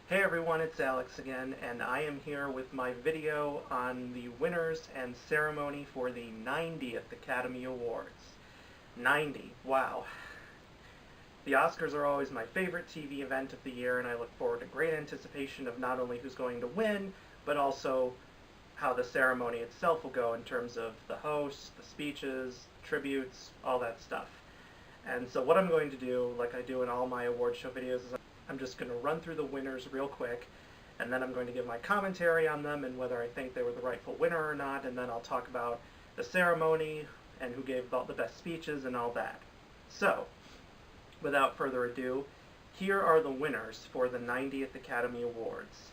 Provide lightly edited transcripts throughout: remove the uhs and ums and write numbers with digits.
Hey everyone, it's Alex again, and I am here with my video on the winners and ceremony for the 90th Academy Awards. 90, wow. The Oscars are always my favorite TV event of the year, and I look forward to great anticipation of not only who's going to win, but also how the ceremony itself will go in terms of the hosts, the speeches, tributes, all that stuff. And so what I'm going to do, like I do in all my award show videos, is I'm just going to run through the winners real quick, and then I'm going to give my commentary on them and whether I think they were the rightful winner or not, and then I'll talk about the ceremony and who gave the best speeches and all that. So, without further ado, here are the winners for the 90th Academy Awards.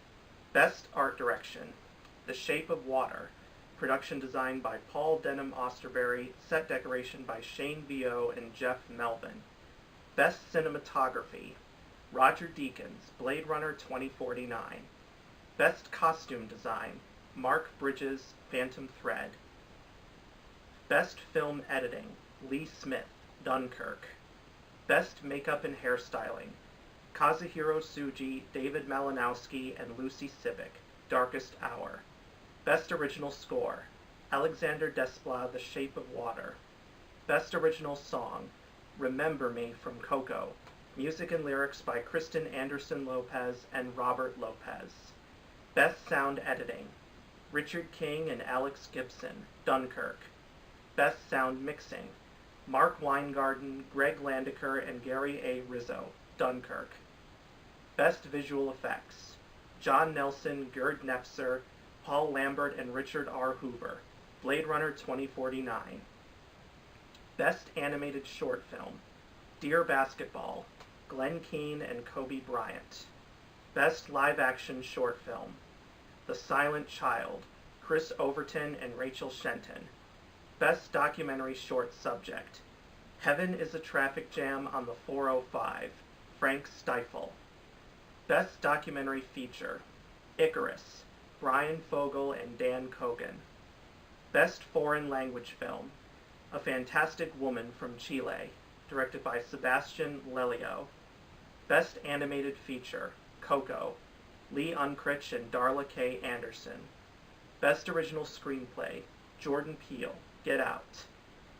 Best Art Direction, The Shape of Water, production design by Paul Denham Osterberry, set decoration by Shane Vio and Jeff Melvin. Best Cinematography, Roger Deakins, Blade Runner 2049. Best Costume Design, Mark Bridges, Phantom Thread. Best Film Editing, Lee Smith, Dunkirk. Best Makeup and Hairstyling, Kazuhiro Tsuji, David Malinowski, and Lucy Sibic, Darkest Hour. Best Original Score, Alexander Desplat, The Shape of Water. Best Original Song, Remember Me from Coco. Music and lyrics by Kristen Anderson Lopez and Robert Lopez. Best Sound Editing, Richard King and Alex Gibson, Dunkirk. Best Sound Mixing, Mark Weingarten, Greg Landecker, and Gary A. Rizzo, Dunkirk. Best Visual Effects, John Nelson, Gerd Nefzer, Paul Lambert, and Richard R. Hoover, Blade Runner 2049. Best Animated Short Film, Dear Basketball, Glenn Keane and Kobe Bryant. Best Live Action Short Film, The Silent Child, Chris Overton and Rachel Shenton. Best Documentary Short Subject, Heaven is a Traffic Jam on the 405, Frank Stifel. Best Documentary Feature, Icarus, Brian Fogel and Dan Kogan. Best Foreign Language Film, A Fantastic Woman from Chile, directed by Sebastian Lelio. Best Animated Feature, Coco, Lee Unkrich and Darla K. Anderson. Best Original Screenplay, Jordan Peele, Get Out.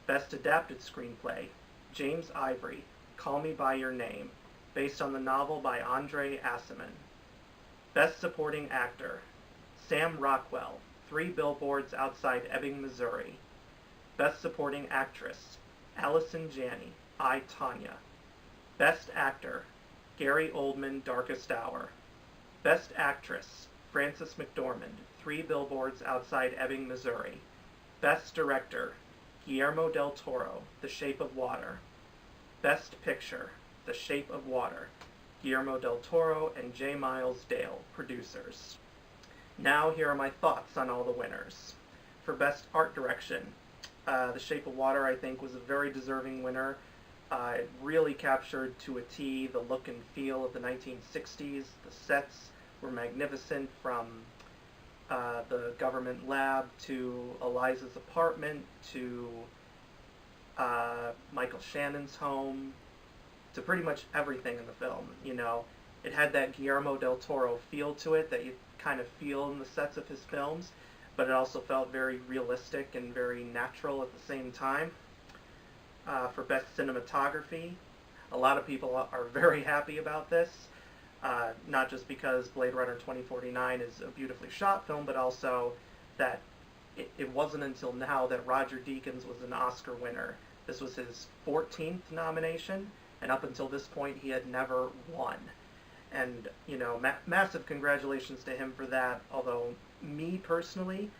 Best Adapted Screenplay, James Ivory, Call Me By Your Name, based on the novel by Andre Aciman. Best Supporting Actor, Sam Rockwell, 3 Billboards Outside Ebbing, Missouri. Best Supporting Actress, Allison Janney, I, Tonya. Best Actor, Gary Oldman, Darkest Hour. Best Actress, Frances McDormand, 3 Billboards Outside Ebbing, Missouri. Best Director, Guillermo del Toro, The Shape of Water. Best Picture, The Shape of Water, Guillermo del Toro and J. Miles Dale, producers. Now here are my thoughts on all the winners. For Best Art Direction, The Shape of Water, I think, was a very deserving winner. It really captured to a T the look and feel of the 1960s. The sets were magnificent, from the government lab to Eliza's apartment to Michael Shannon's home to pretty much everything in the film. You know, it had that Guillermo del Toro feel to it that you kind of feel in the sets of his films, but it also felt very realistic and very natural at the same time. For Best Cinematography, a lot of people are very happy about this, not just because Blade Runner 2049 is a beautifully shot film, but also that it wasn't until now that Roger Deakins was an Oscar winner. This was his 14th nomination, and up until this point he had never won. And, you know, massive congratulations to him for that, although me personally,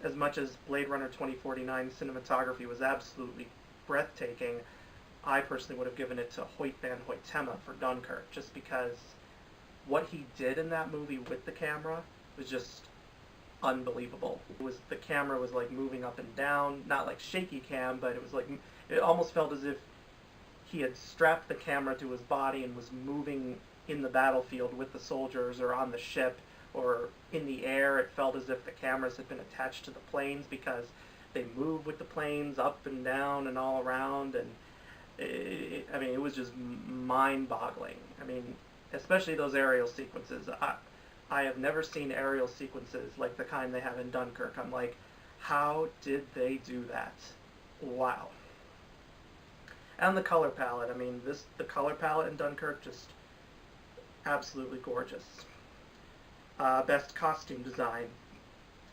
as much as Blade Runner 2049 cinematography was absolutely breathtaking, I personally would have given it to Hoyt van Hoytema for Dunkirk, just because what he did in that movie with the camera was just unbelievable. The camera was like moving up and down, not like shaky cam, but it was like, it almost felt as if he had strapped the camera to his body and was moving in the battlefield with the soldiers or on the ship or in the air. It felt as if the cameras had been attached to the planes because they moved with the planes up and down and all around, and it was just mind-boggling. I mean, especially those aerial sequences. I have never seen aerial sequences like the kind they have in Dunkirk. I'm like, how did they do that? Wow. And the color palette. I mean, the color palette in Dunkirk, just absolutely gorgeous. Best costume design.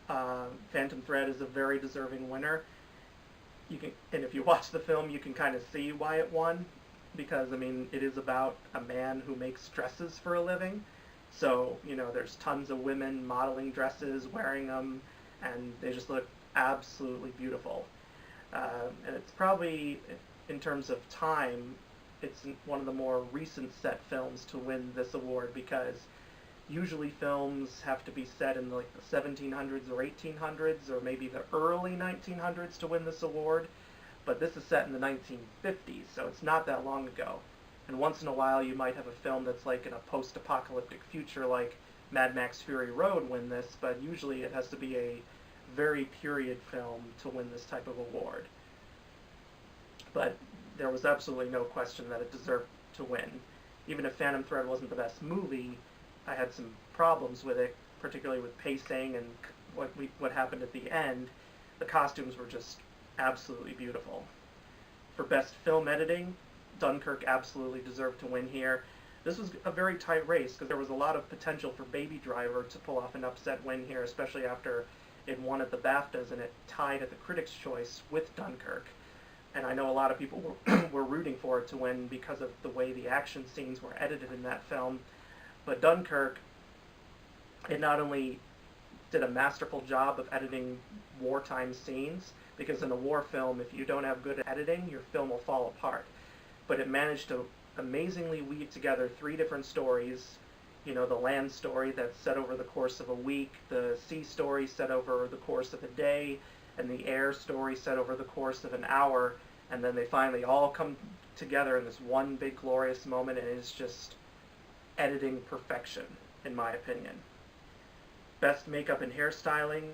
Phantom Thread is a very deserving winner. And if you watch the film, you can kind of see why it won, because I mean, it is about a man who makes dresses for a living. So, there's tons of women modeling dresses, wearing them, and they just look absolutely beautiful. And it's probably, in terms of time, it's one of the more recent set films to win this award, because usually films have to be set in like the 1700s or 1800s or maybe the early 1900s to win this award, but this is set in the 1950s, so it's not that long ago. And once in a while you might have a film that's like in a post-apocalyptic future like Mad Max Fury Road win this, but usually it has to be a very period film to win this type of award. But there was absolutely no question that it deserved to win. Even if Phantom Thread wasn't the best movie, I had some problems with it, particularly with pacing and what happened at the end. The costumes were just absolutely beautiful. For best film editing, Dunkirk absolutely deserved to win here. This was a very tight race because there was a lot of potential for Baby Driver to pull off an upset win here, especially after it won at the BAFTAs and it tied at the Critics' Choice with Dunkirk. And I know a lot of people were rooting for it to win because of the way the action scenes were edited in that film. But Dunkirk, it not only did a masterful job of editing wartime scenes, because in a war film, if you don't have good editing, your film will fall apart. But it managed to amazingly weave together three different stories. The land story that's set over the course of a week, the sea story set over the course of a day, and the air story set over the course of an hour. And then they finally all come together in this one big glorious moment, and it's just editing perfection, in my opinion. Best makeup and hairstyling,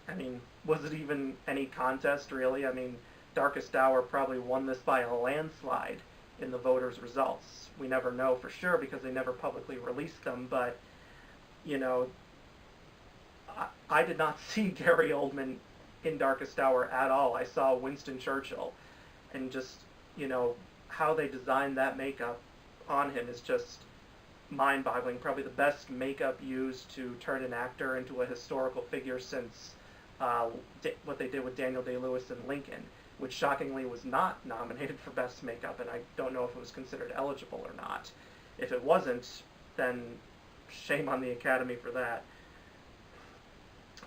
I mean, was it even any contest, really? I mean, Darkest Hour probably won this by a landslide in the voters' results. We never know for sure because they never publicly released them, but, I did not see Gary Oldman in Darkest Hour at all. I saw Winston Churchill, and just, how they designed that makeup on him is just mind-boggling. Probably the best makeup used to turn an actor into a historical figure since what they did with Daniel Day-Lewis in Lincoln, which shockingly was not nominated for best makeup, and I don't know if it was considered eligible or not. If it wasn't, then shame on the Academy for that.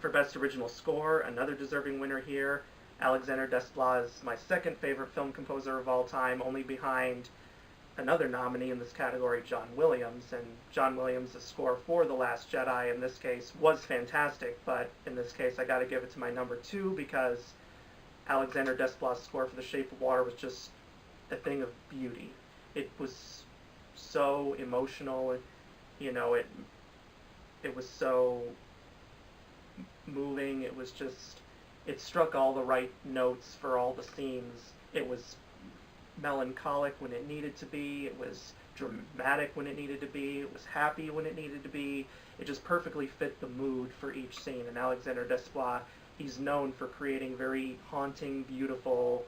For best original score, another deserving winner here. Alexander Desplat is my second favorite film composer of all time, only behind another nominee in this category, John Williams. And John Williams' score for The Last Jedi in this case was fantastic, but in this case I gotta give it to my number two, because Alexander Desplat's score for The Shape of Water was just a thing of beauty. It was so emotional, it was so moving, it struck all the right notes for all the scenes. It was melancholic when it needed to be, it was dramatic when it needed to be, it was happy when it needed to be. It just perfectly fit the mood for each scene. And Alexander Desplat, he's known for creating very haunting, beautiful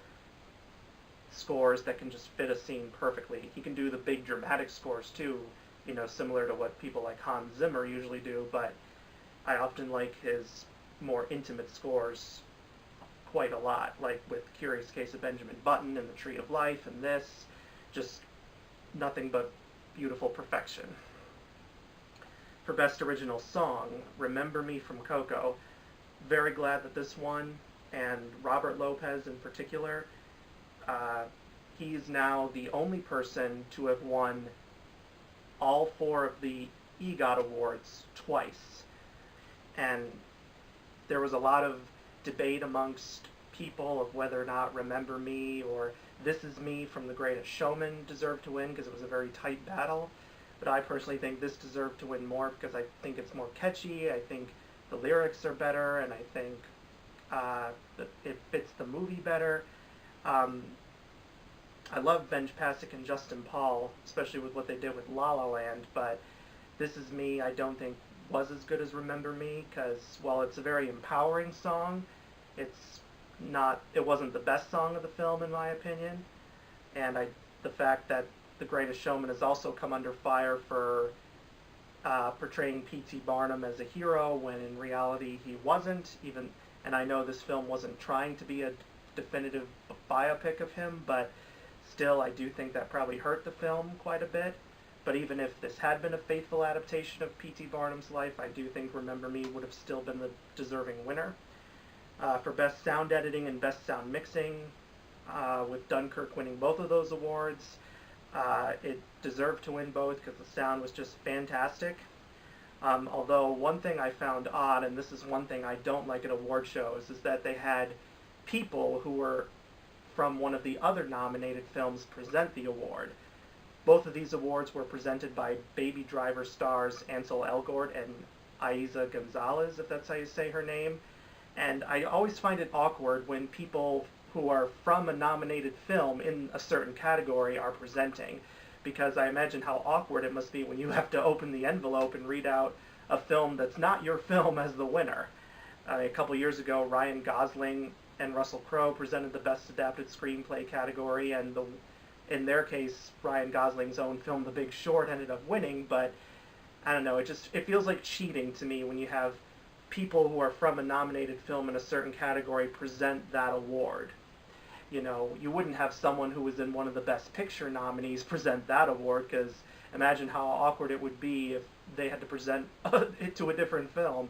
scores that can just fit a scene perfectly. He can do the big dramatic scores too, similar to what people like Hans Zimmer usually do, but I often like his more intimate scores quite a lot, like with Curious Case of Benjamin Button and The Tree of Life, and this, just nothing but beautiful perfection. For Best Original Song, Remember Me from Coco. Very glad that this won, and Robert Lopez in particular. He's now the only person to have won all four of the EGOT Awards twice. And there was a lot of debate amongst people of whether or not Remember Me or This Is Me from The Greatest Showman deserved to win, because it was a very tight battle. But I personally think this deserved to win more because I think it's more catchy, I think the lyrics are better, and I think it fits the movie better. I love Benj Pasek and Justin Paul, especially with what they did with La La Land, but This Is Me I don't think was as good as Remember Me, because while it's a very empowering song, it wasn't the best song of the film in my opinion. And the fact that The Greatest Showman has also come under fire for portraying P.T. Barnum as a hero when in reality he wasn't. And I know this film wasn't trying to be a definitive biopic of him, but still I do think that probably hurt the film quite a bit. But even if this had been a faithful adaptation of P.T. Barnum's life, I do think Remember Me would have still been the deserving winner. For Best Sound Editing and Best Sound Mixing, with Dunkirk winning both of those awards, it deserved to win both because the sound was just fantastic. Although one thing I found odd, and this is one thing I don't like at award shows, is that they had people who were from one of the other nominated films present the award. Both of these awards were presented by Baby Driver stars Ansel Elgort and Eiza Gonzalez, if that's how you say her name. And I always find it awkward when people who are from a nominated film in a certain category are presenting, because I imagine how awkward it must be when you have to open the envelope and read out a film that's not your film as the winner. A couple years ago, Ryan Gosling and Russell Crowe presented the Best Adapted Screenplay category, and in their case, Ryan Gosling's own film, The Big Short, ended up winning, but I don't know, it feels like cheating to me when you have people who are from a nominated film in a certain category present that award. You know, you wouldn't have someone who was in one of the Best Picture nominees present that award, because imagine how awkward it would be if they had to present it to a different film.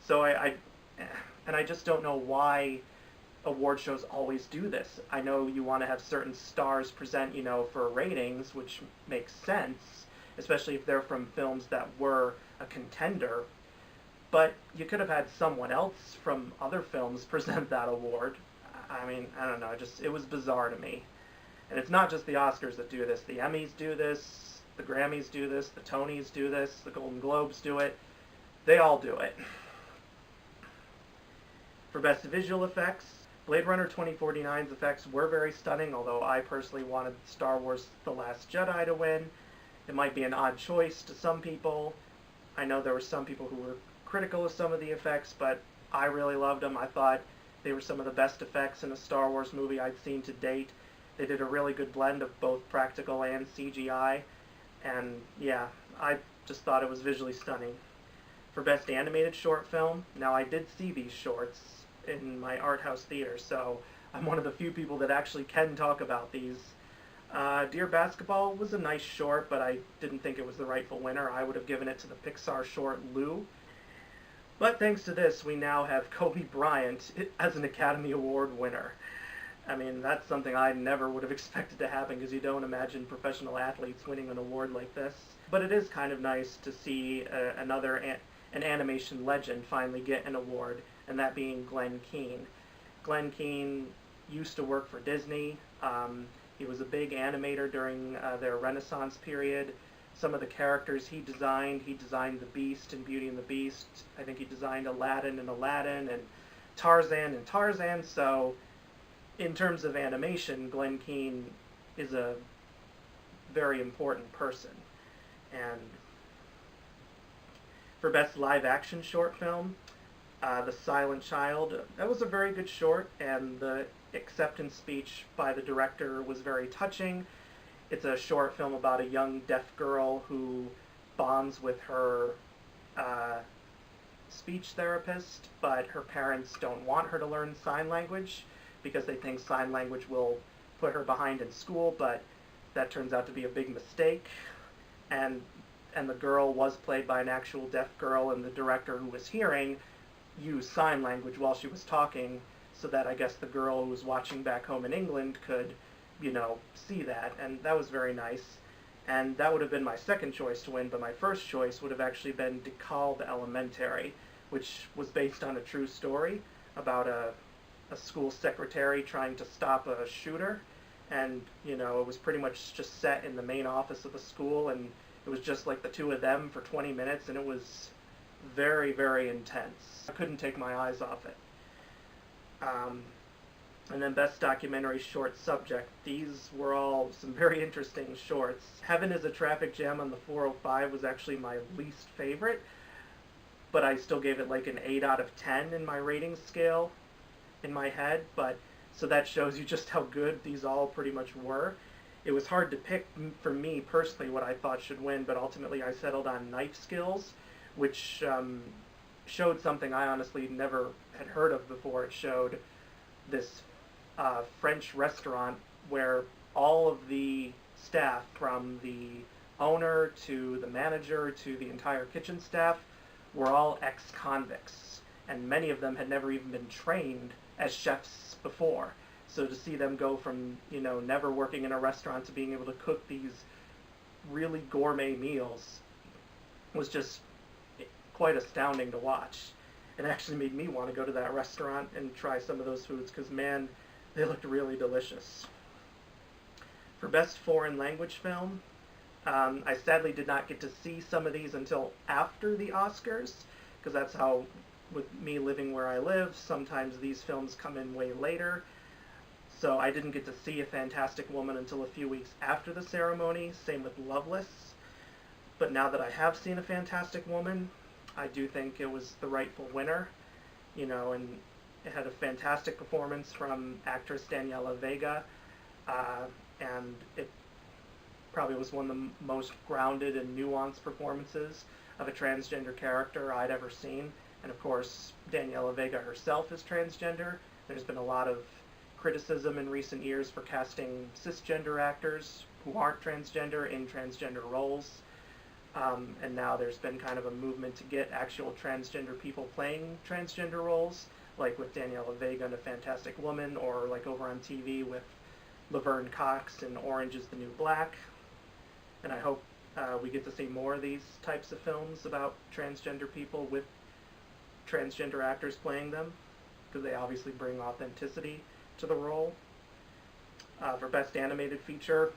So I just don't know why award shows always do this. I know you want to have certain stars present, for ratings, which makes sense, especially if they're from films that were a contender. But you could have had someone else from other films present that award. I mean, I don't know, it was bizarre to me. And it's not just the Oscars that do this. The Emmys do this, the Grammys do this, the Tonys do this, the Golden Globes do it. They all do it. For Best Visual Effects, Blade Runner 2049's effects were very stunning, although I personally wanted Star Wars The Last Jedi to win. It might be an odd choice to some people. I know there were some people who were critical of some of the effects, but I really loved them. I thought they were some of the best effects in a Star Wars movie I'd seen to date. They did a really good blend of both practical and CGI, and yeah, I just thought it was visually stunning. For Best Animated Short Film, now I did see these shorts in my art house theater, so I'm one of the few people that actually can talk about these. Dear Basketball was a nice short, but I didn't think it was the rightful winner. I would have given it to the Pixar short Lou. But thanks to this, we now have Kobe Bryant as an Academy Award winner. I mean, that's something I never would have expected to happen, because you don't imagine professional athletes winning an award like this. But it is kind of nice to see an animation legend finally get an award, and that being Glenn Keane. Glenn Keane used to work for Disney. He was a big animator during their Renaissance period. Some of the characters he designed the Beast in Beauty and the Beast. I think he designed Aladdin in Aladdin, and Tarzan in Tarzan. So in terms of animation, Glenn Keane is a very important person. And for Best Live Action Short Film, The Silent Child, that was a very good short, and the acceptance speech by the director was very touching. It's a short film about a young deaf girl who bonds with her speech therapist, but her parents don't want her to learn sign language because they think sign language will put her behind in school, but that turns out to be a big mistake. And the girl was played by an actual deaf girl, and the director, who was hearing, used sign language while she was talking, so that I guess the girl who was watching back home in England could, see that, and that was very nice. And that would have been my second choice to win, but my first choice would have actually been DeKalb Elementary, which was based on a true story about a school secretary trying to stop a shooter, and, it was pretty much just set in the main office of the school, and it was just like the two of them for 20 minutes, and it was very, very intense. I couldn't take my eyes off it. And then Best Documentary Short Subject. These were all some very interesting shorts. Heaven is a Traffic Jam on the 405 was actually my least favorite, but I still gave it like an 8 out of 10 in my rating scale in my head. But so that shows you just how good these all pretty much were. It was hard to pick for me personally what I thought should win, but ultimately I settled on Knife Skills, which showed something I honestly never had heard of before. It showed this French restaurant where all of the staff, from the owner to the manager to the entire kitchen staff, were all ex-convicts, and many of them had never even been trained as chefs before. So to see them go from, never working in a restaurant to being able to cook these really gourmet meals was just quite astounding to watch. It actually made me want to go to that restaurant and try some of those foods because, man, they looked really delicious. For Best Foreign Language Film, I sadly did not get to see some of these until after the Oscars, because that's how, with me living where I live, sometimes these films come in way later. So I didn't get to see A Fantastic Woman until a few weeks after the ceremony, same with Loveless. But now that I have seen A Fantastic Woman, I do think it was the rightful winner, and it had a fantastic performance from actress Daniela Vega, and it probably was one of the most grounded and nuanced performances of a transgender character I'd ever seen. And of course, Daniela Vega herself is transgender. There's been a lot of criticism in recent years for casting cisgender actors who aren't transgender in transgender roles. And now there's been kind of a movement to get actual transgender people playing transgender roles, like with Daniela Vega in A Fantastic Woman, or like over on TV with Laverne Cox in Orange is the New Black. And I hope we get to see more of these types of films about transgender people with transgender actors playing them, because they obviously bring authenticity to the role. For Best Animated Feature,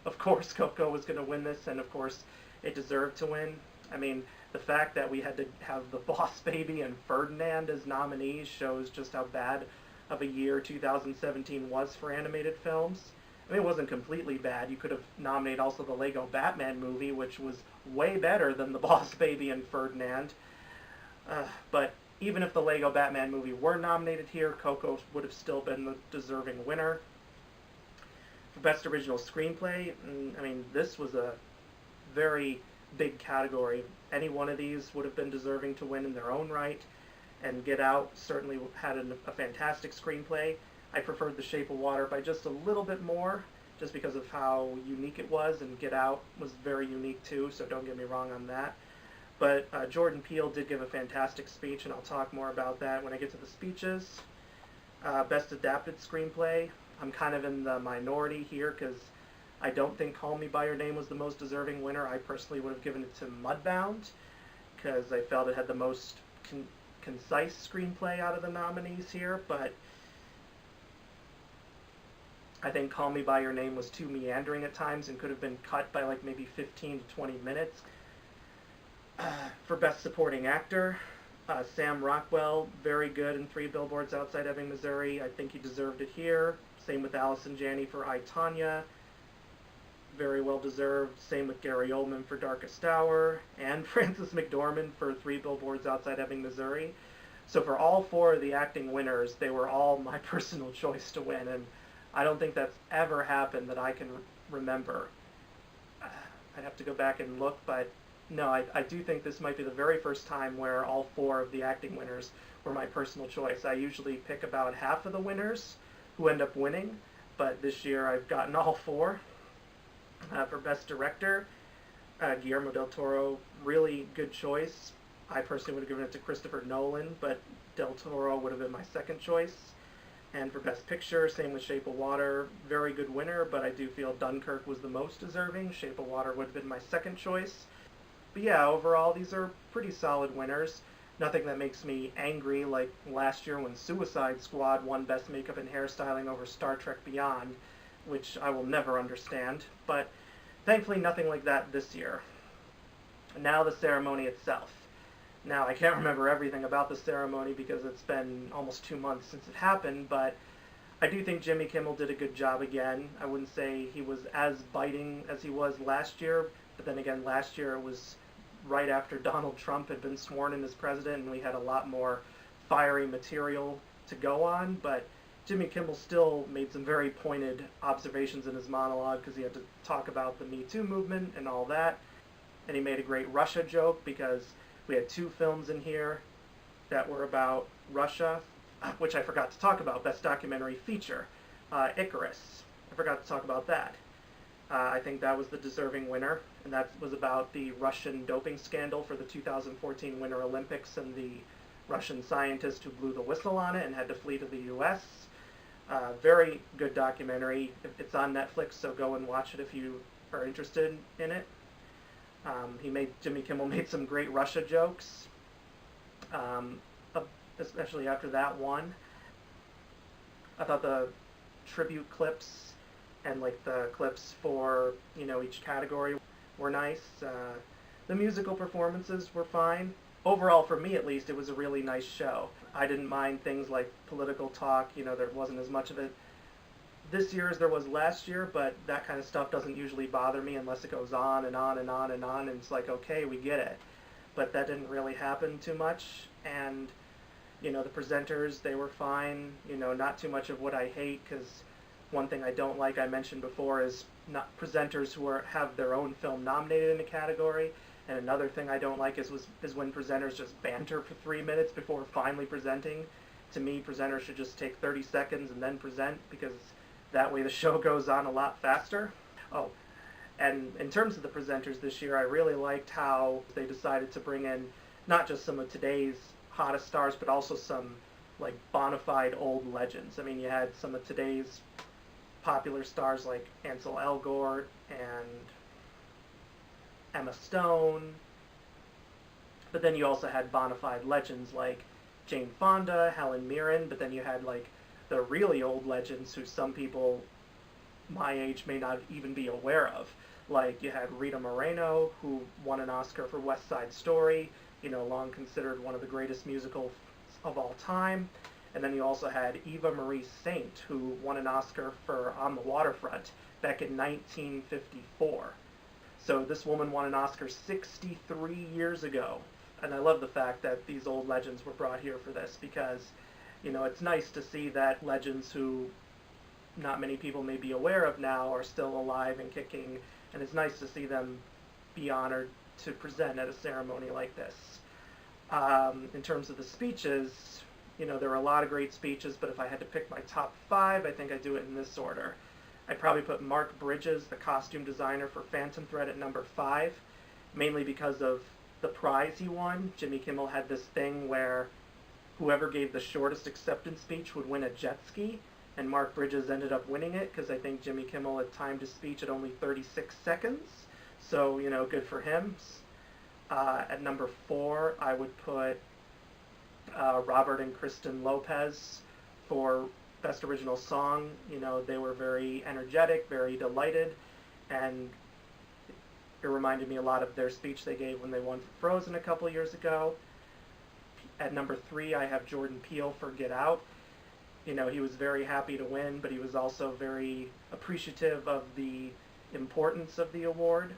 of course Coco was going to win this, and of course it deserved to win. I mean, the fact that we had to have The Boss Baby and Ferdinand as nominees shows just how bad of a year 2017 was for animated films. I mean, it wasn't completely bad. You could have nominated also the Lego Batman movie, which was way better than The Boss Baby and Ferdinand. But even if the Lego Batman movie were nominated here, Coco would have still been the deserving winner. For Best Original Screenplay, I mean, this was a very big category. Any one of these would have been deserving to win in their own right, and Get Out certainly had a fantastic screenplay. I preferred The Shape of Water by just a little bit more, just because of how unique it was, and Get Out was very unique too, so don't get me wrong on that. But Jordan Peele did give a fantastic speech, and I'll talk more about that when I get to the speeches. Best Adapted Screenplay, I'm kind of in the minority here, because I don't think Call Me By Your Name was the most deserving winner. I personally would have given it to Mudbound, because I felt it had the most concise screenplay out of the nominees here, but I think Call Me By Your Name was too meandering at times and could have been cut by like maybe 15 to 20 minutes. For Best Supporting Actor, Sam Rockwell, very good in Three Billboards Outside Ebbing, Missouri. I think he deserved it here. Same with Allison Janney for I, Tonya. Very well deserved. Same with Gary Oldman for Darkest Hour, and Frances McDormand for Three Billboards Outside Ebbing, Missouri. So for all four of the acting winners, they were all my personal choice to win, and I don't think that's ever happened that I can remember. I'd have to go back and look, but no, I do think this might be the very first time where all four of the acting winners were my personal choice. I usually pick about half of the winners who end up winning, but this year I've gotten all four. For Best Director, Guillermo del Toro, really good choice. I personally would have given it to Christopher Nolan, but del Toro would have been my second choice. And for Best Picture, same with Shape of Water, very good winner, but I do feel Dunkirk was the most deserving. Shape of Water would have been my second choice. But yeah, overall, these are pretty solid winners. Nothing that makes me angry like last year when Suicide Squad won Best Makeup and Hairstyling over Star Trek Beyond, which I will never understand, but thankfully nothing like that this year. Now the ceremony itself. Now I can't remember everything about the ceremony because it's been almost 2 months since it happened, but I do think Jimmy Kimmel did a good job again. I wouldn't say he was as biting as he was last year, but then again, last year it was right after Donald Trump had been sworn in as president, and we had a lot more fiery material to go on. But Jimmy Kimmel still made some very pointed observations in his monologue because he had to talk about the Me Too movement and all that. And he made a great Russia joke because we had two films in here that were about Russia, which I forgot to talk about, Best Documentary Feature, Icarus. I forgot to talk about that. I think that was the deserving winner, and that was about the Russian doping scandal for the 2014 Winter Olympics and the Russian scientist who blew the whistle on it and had to flee to the U.S. Very good documentary. It's on Netflix, so go and watch it if you are interested in it. Jimmy Kimmel made some great Russia jokes, especially after that one. I thought the tribute clips and like the clips for each category were nice. The musical performances were fine. Overall, for me at least, it was a really nice show. I didn't mind things like political talk. There wasn't as much of it this year as there was last year, but that kind of stuff doesn't usually bother me unless it goes on and on and on and on, and it's like, okay, we get it. But that didn't really happen too much, and the presenters, they were fine. Not too much of what I hate, because one thing I don't like, I mentioned before, is not presenters who have their own film nominated in a category. And another thing I don't like is when presenters just banter for 3 minutes before finally presenting. To me, presenters should just take 30 seconds and then present, because that way the show goes on a lot faster. Oh, and in terms of the presenters this year, I really liked how they decided to bring in not just some of today's hottest stars, but also some like bona fide old legends. I mean, you had some of today's popular stars like Ansel Elgort and Emma Stone, but then you also had bona fide legends like Jane Fonda, Helen Mirren, but then you had like the really old legends who some people my age may not even be aware of. Like you had Rita Moreno, who won an Oscar for West Side Story, long considered one of the greatest musicals of all time. And then you also had Eva Marie Saint, who won an Oscar for On the Waterfront back in 1954. So this woman won an Oscar 63 years ago. And I love the fact that these old legends were brought here for this, because, it's nice to see that legends who not many people may be aware of now are still alive and kicking, and it's nice to see them be honored to present at a ceremony like this. In terms of the speeches, there were a lot of great speeches, but if I had to pick my top 5, I think I'd do it in this order. I'd probably put Mark Bridges, the costume designer for Phantom Thread, at number 5, mainly because of the prize he won. Jimmy Kimmel had this thing where whoever gave the shortest acceptance speech would win a jet ski, and Mark Bridges ended up winning it because I think Jimmy Kimmel had timed his speech at only 36 seconds. So, good for him. At number 4, I would put Robert and Kristen Lopez for Best Original Song. They were very energetic, very delighted, and it reminded me a lot of their speech they gave when they won for Frozen a couple years ago. At number 3, I have Jordan Peele for Get Out. He was very happy to win, but he was also very appreciative of the importance of the award.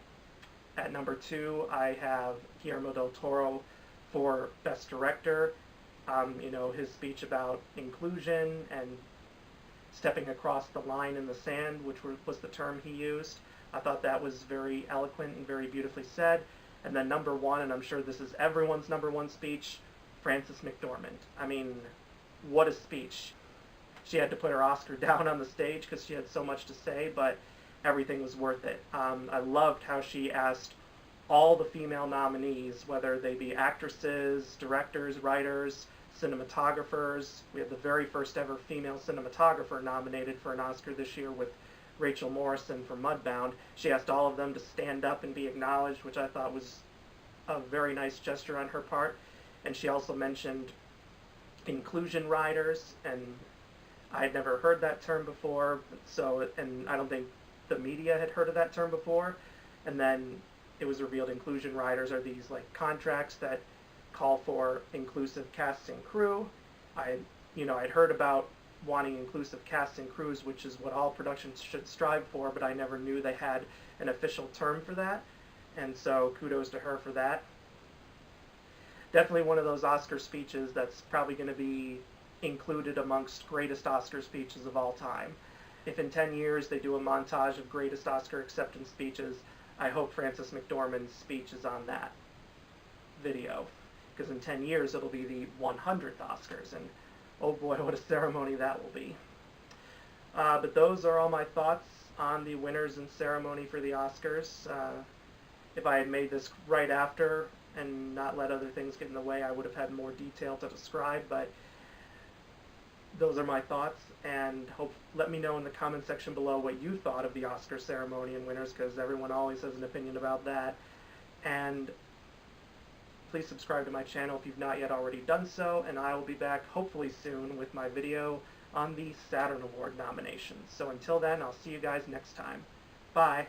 At number 2, I have Guillermo del Toro for Best Director. His speech about inclusion and stepping across the line in the sand, which was the term he used. I thought that was very eloquent and very beautifully said. And then number 1, and I'm sure this is everyone's number 1 speech, Frances McDormand. I mean, what a speech. She had to put her Oscar down on the stage because she had so much to say, but everything was worth it. I loved how she asked all the female nominees, whether they be actresses, directors, writers, cinematographers. We had the very first ever female cinematographer nominated for an Oscar this year with Rachel Morrison for Mudbound. She asked all of them to stand up and be acknowledged, which I thought was a very nice gesture on her part. And she also mentioned inclusion riders, and I had never heard that term before, and I don't think the media had heard of that term before. And then it was revealed inclusion riders are these like contracts that call for inclusive cast and crew. I'd heard about wanting inclusive casts and crews, which is what all productions should strive for, but I never knew they had an official term for that, and so kudos to her for that. Definitely one of those Oscar speeches that's probably going to be included amongst greatest Oscar speeches of all time. If in 10 years they do a montage of greatest Oscar acceptance speeches, I hope Frances McDormand's speech is on that video, because in 10 years it'll be the 100th Oscars, and oh boy, what a ceremony that will be. But those are all my thoughts on the winners and ceremony for the Oscars. If I had made this right after and not let other things get in the way, I would have had more detail to describe, but those are my thoughts, and let me know in the comment section below what you thought of the Oscar ceremony and winners, because everyone always has an opinion about that. And please subscribe to my channel if you've not yet already done so, and I will be back hopefully soon with my video on the Saturn Award nominations. So until then, I'll see you guys next time. Bye!